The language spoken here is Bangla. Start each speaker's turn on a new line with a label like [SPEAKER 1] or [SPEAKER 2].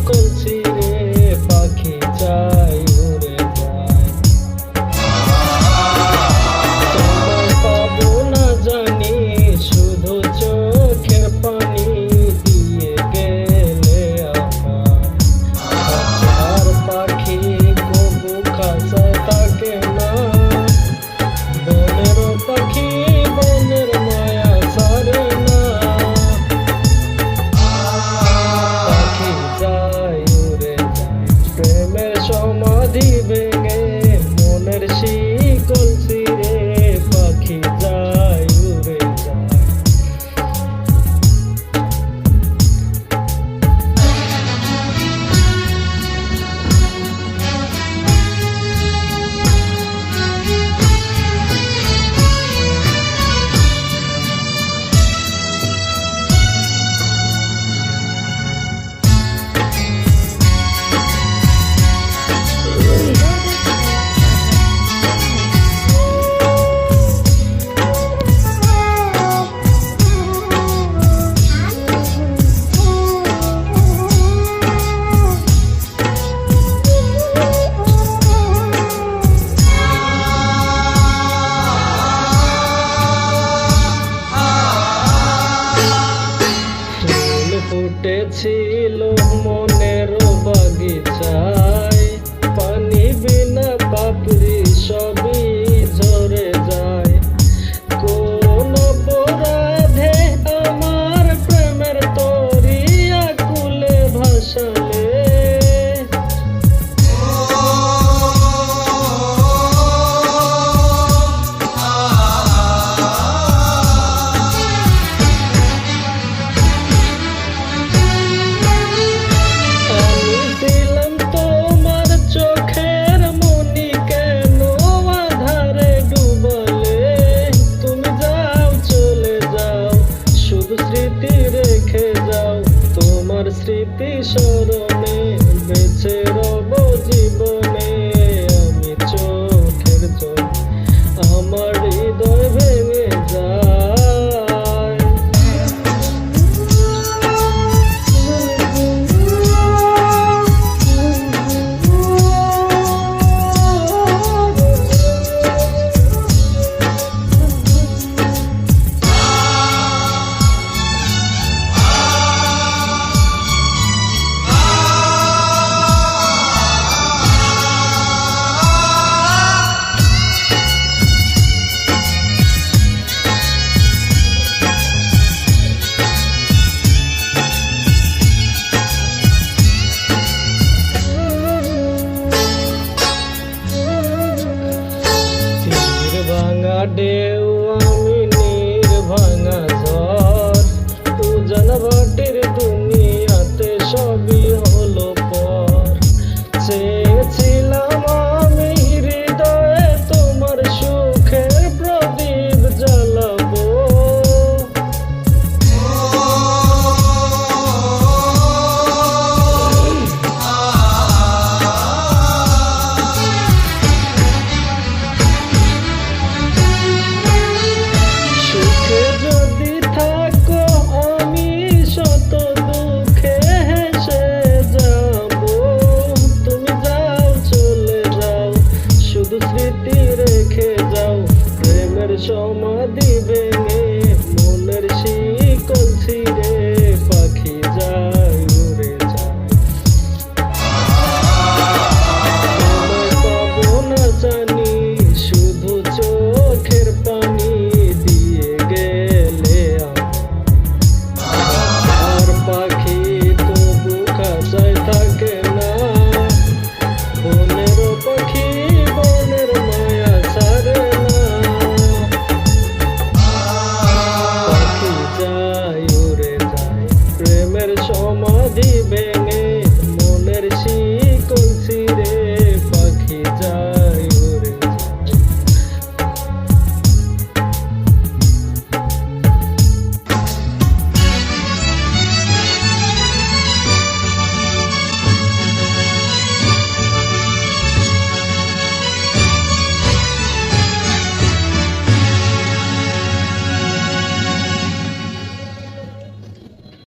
[SPEAKER 1] কলসি রে পাখি যায় উড়ে যায়। তোমায় পাবো না জানি শুধু চোখের পানি দিয়ে গেলে আমার। খাঁচার পাখি কবু খাঁচায় থাকে না, বনের পাখি বনের মায়া ছাড়ে না। পাখি যায় উড়ে যায় প্রেমের সমাধি ভেঙে মনের শিকল ছিঁড়ে পাখি যায় উড়ে যায়। ফুটেছিল মনের বাগিচায়, পানি বিনা পাপড়ি সবই ঝরে যায়। কোন অপরাধে আমার প্রেমের তরি আকুলে ভাসালে, স্মৃতি স্মরণে বেঁচে রব জীবনে আমি। চোখের জল আমার হৃদয় ভেঙে যায়। ঢেউ আমি নীর ভাঙা ঝড়, উজান ভাটির দুনিয়াতে সবই হলো পর। চেয়েছিলাম আমি হৃদয়ে তোমার সুখের প্রদীপ জ্বালাবো, স্মৃতি রেখে যাও প্রেমের সমাধি ভেঙে মনের শিকল ছিঁড়ে পাখি যায় উড়ে যায়। তোমায় পাবো না জানি শুধু চোখের পানি দিয়ে গেলে আমার। পাখি তবু খাঁচায় থাকে না, বনের পাখি বনের মায়া ছাড়ে না। পাখি যায় উড়ে যায় প্রেমের সমাধি ভেঙে